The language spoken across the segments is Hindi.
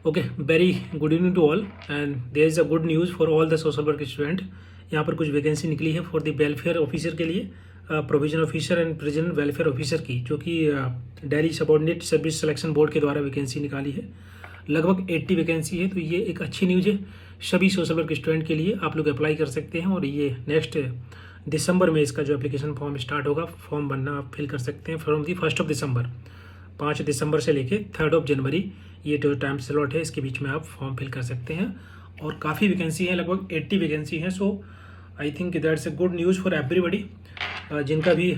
Okay, very good evening to all and there is a good news for all the social work student. यहाँ पर कुछ वैकेंसी निकली है फॉर द वेलफेयर ऑफिसर के लिए, provision officer and present welfare officer की, जो कि Delhi subordinate service selection board के द्वारा वैकेंसी निकाली है। लगभग 80 वैकेंसी है, तो ये एक अच्छी न्यूज़ है सभी सोशल वर्क स्टूडेंट के लिए। आप लोग अप्लाई कर सकते हैं और ये नेक्स्ट दिसंबर में इसका जो एप्लीकेशन फॉर्म स्टार्ट होगा, फॉर्म भरना आप फिल कर सकते हैं फ्रॉम दी 1 दिसंबर। 5 दिसंबर से लेके 3 जनवरी ये जो टाइम स्लॉट है, इसके बीच में आप फॉर्म फिल कर सकते हैं। और काफ़ी वैकेंसी है, लगभग 80 वैकेंसी हैं। So I think that's a good news for everybody. जिनका भी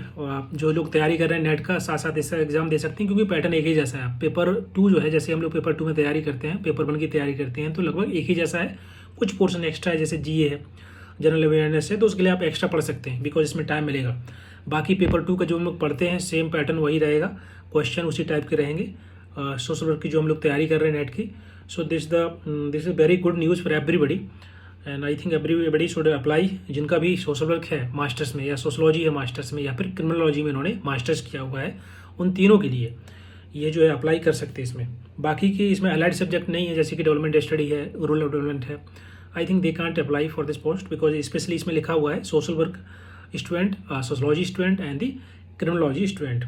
जो लोग तैयारी कर रहे हैं नेट का, साथ साथ इसका एग्जाम दे सकते हैं, क्योंकि पैटर्न एक ही जैसा है। पेपर 2 जो है, जैसे हम लोग पेपर 2 में तैयारी करते हैं, पेपर 1 की तैयारी करते हैं, तो लगभग एक ही जैसा है। कुछ पोर्शन एक्स्ट्रा है, जैसे जीए है, जनरल अवेयरनेस है, तो उसके लिए आप एक्स्ट्रा पढ़ सकते हैं बिकॉज इसमें टाइम मिलेगा। बाकी पेपर 2 का जो हम लोग पढ़ते हैं, सेम पैटर्न वही रहेगा, क्वेश्चन उसी टाइप के रहेंगे। सोशल वर्क की जो हम लोग तैयारी कर रहे हैं नेट की, so this is very good news for everybody and I think everybody should apply. जिनका भी सोशल वर्क है मास्टर्स में, या सोशलॉजी है मास्टर्स में, या फिर क्रिमिनोलॉजी में इन्होंने मास्टर्स किया हुआ है, उन तीनों के लिए ये जो है अप्लाई कर सकते हैं इसमें। बाकी की इसमें अलाइड सब्जेक्ट नहीं है, जैसे कि डेवलपमेंट स्टडी है, रूरल डेवलपमेंट है, आई think they can't apply for this post because specially इसमें लिखा हुआ है social work student, sociology student and the criminology student,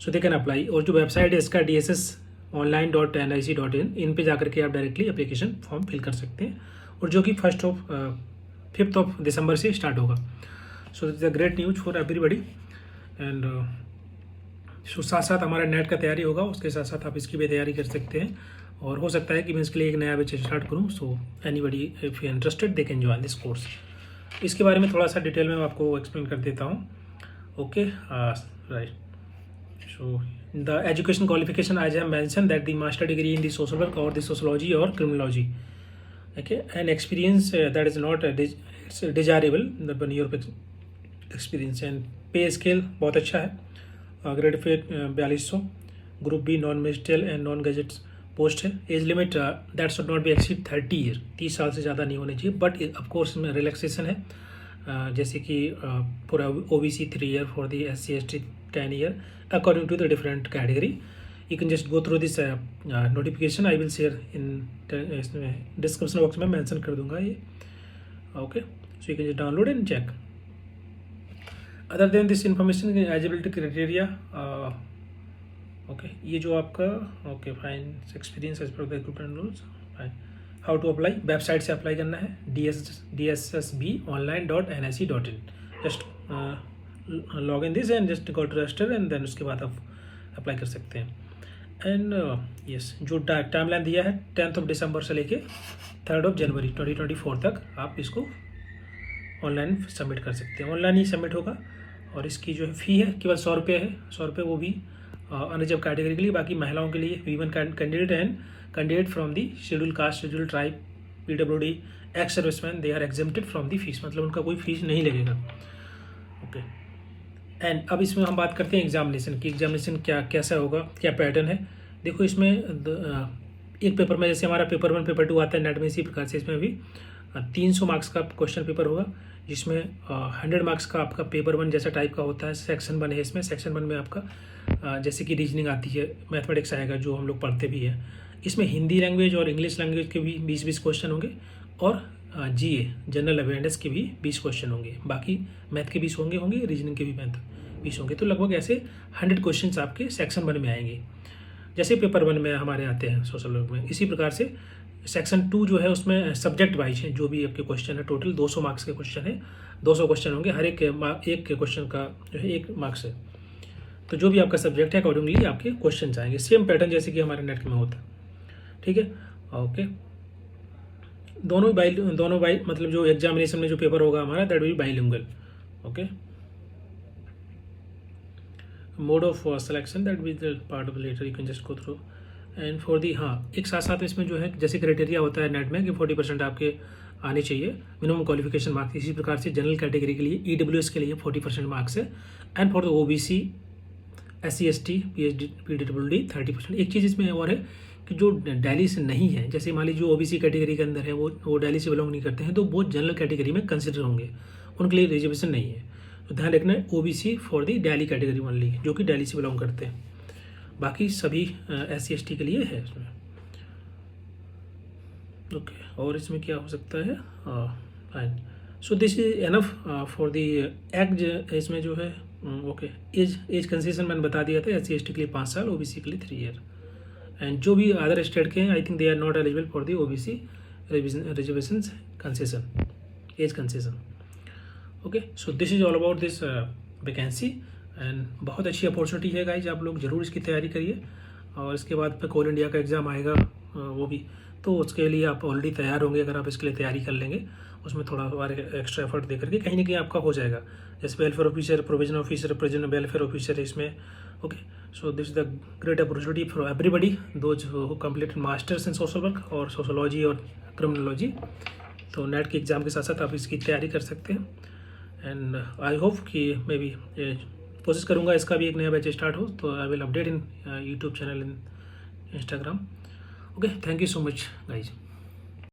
so they can apply. और जो वेबसाइट है इसका dssonline.nic.in, इन पे जाकर के आप डायरेक्टली एप्लीकेशन फॉर्म फिल कर सकते हैं, और जो कि 5 दिसंबर से स्टार्ट होगा। सो this is a great news for everybody and so साथ साथ हमारा नेट का तैयारी होगा, उसके साथ साथ आप इसकी भी तैयारी कर सकते हैं। और हो सकता है कि मैं इसके लिए एक नया बैच स्टार्ट करूँ। So anybody if you interested they can join this course. इसके बारे में थोड़ा सा डिटेल में आपको एक्सप्लेन कर देता हूँ। Okay, right. So the education qualification, as I have mentioned, that the master degree in the social work or the sociology or criminology, okay, and experience that is not it's desirable, the 1 year experience, and pay scale बहुत अच्छा है। Grade pay 4200, group B non magisterial and non gazette post है। Age limit that should not be exceed 30 year, 30 साल से ज़्यादा नहीं होने चाहिए, बट ऑफकोर्स इसमें रिलैक्सेशन है, जैसे कि for OBC 3 year, for the SC/ST 10 year, according to the different category. You can just go through this notification. I will share in description box में mention कर दूंगा ये। Okay, so you can just download and check. Other than this information, eligibility criteria, okay, ये जो आपका okay fine experience as per the recruitment rules, fine. How to apply? Website से अप्लाई करना है, dssbonline.nic.in. just log in this and just go to register and then उसके बाद आप अप्लाई कर सकते हैं। एंड यस, जो टाइमलाइन दिया है 10 दिसंबर से लेके 3 जनवरी 2024 तक आप इसको ऑनलाइन सबमिट कर सकते हैं। ऑनलाइन ही सबमिट होगा और इसकी जो है फ़ी है केवल 100 रुपये है। 100 रुपये वो भी अनरिजर्व कैटेगरी के लिए, बाकी महिलाओं के लिए women candidate and candidate from the schedule caste, schedule tribe, PWD, ex serviceman, they are exempted from the fee, मतलब उनका कोई फीस नहीं लगेगा। ओके, एंड अब इसमें हम बात करते हैं एग्जामिनेशन की। एग्जामिनेशन कैसा होगा, क्या पैटर्न है। देखो इसमें एक पेपर में, जैसे हमारा पेपर 1 पेपर 2 आता है नेट में, इसी प्रकार से इसमें भी 300 मार्क्स का क्वेश्चन पेपर होगा, जिसमें 100 मार्क्स का आपका पेपर 1 जैसा टाइप का होता है। सेक्शन 1 है इसमें, सेक्शन 1 में आपका जैसे कि रीजनिंग आती है, मैथमेटिक्स आएगा जो हम लोग पढ़ते भी हैं। इसमें हिंदी लैंग्वेज और इंग्लिश लैंग्वेज के भी 20-20 क्वेश्चन होंगे, और GA जनरल अवेयरनेस के भी 20 क्वेश्चन होंगे। बाकी मैथ के 20 होंगे, रीजनिंग के भी 20 होंगे। तो लगभग ऐसे 100 क्वेश्चन आपके सेक्शन 1 में आएंगे, जैसे पेपर 1 में हमारे आते हैं सोशल वर्क में। इसी प्रकार से सेक्शन 2 जो है उसमें सब्जेक्ट वाइज है, जो भी आपके क्वेश्चन है, टोटल 200 मार्क्स के क्वेश्चन है, 200 क्वेश्चन होंगे, हर एक के क्वेश्चन का जो है 1 मार्क्स है। तो जो भी आपका सब्जेक्ट है अकॉर्डिंगली आपके क्वेश्चन आएंगे, सेम पैटर्न जैसे कि हमारे नेट में होता है। ठीक है, ओके। दोनों बाई मतलब जो एग्जामिनेशन में जो पेपर होगा हमारा, that will be bilingual. Okay, mode of selection that will the part of letter, you can just go through and for the. हाँ, एक साथ साथ इसमें जो है जैसे क्राइटेरिया होता है नेट में कि 40% आपके आने चाहिए मिनिमम क्वालिफिकेशन मार्क्स। इसी प्रकार से जनरल कैटेगरी के लिए, EWS के लिए 40% मार्क्स है, and for the OBC, SC/ST, PWD 30%। एक चीज़ इसमें और है कि जो दिल्ली से नहीं है, जैसे मान लीजिए जो OBC कैटेगरी के अंदर है, वो दिल्ली से बिलोंग नहीं करते हैं, तो वो जनरल कैटेगरी में कंसिडर होंगे, उनके लिए रिजर्वेशन नहीं है। तो ध्यान रखना है, OBC for the Delhi category only, जो कि दिल्ली से बिलोंग करते हैं। बाकी सभी SC/ST के लिए है इसमें। ओके, और इसमें क्या हो सकता है? Fine, so this is enough for the act. इसमें जो है ओके, एज कंसेशन मैंने बता दिया था, SC/ST के लिए 5 साल, OBC के लिए 3 ईयर। एंड जो भी अदर स्टेट के हैं, I think they are not eligible for the OBC reservation concession, age concession. Okay, so this is all about this vacancy. And बहुत अच्छी अपॉर्चुनिटी है गाइज, आप लोग ज़रूर इसकी तैयारी करिए। और इसके बाद फिर कोल इंडिया का एग्ज़ाम आएगा, वो भी, तो उसके लिए आप ऑलरेडी तैयार होंगे अगर आप इसके लिए तैयारी कर लेंगे। उसमें थोड़ा और एक्स्ट्रा एफर्ट दे करके कहीं ना कहीं आपका हो जाएगा, जैसे welfare officer, provision officer, present welfare officer इसमें। Okay, so this is the great opportunity for everybody those who completed masters in social work और सोशोलॉजी और क्रिमिनोलॉजी। तो नेट के एग्ज़ाम के साथ साथ आप इसकी तैयारी कर सकते हैं। एंड आई होप कि मे बी कोशिश करूँगा इसका भी एक नया बैच स्टार्ट हो, तो I will update in YouTube channel, in Instagram. Okay, thank you so much guys.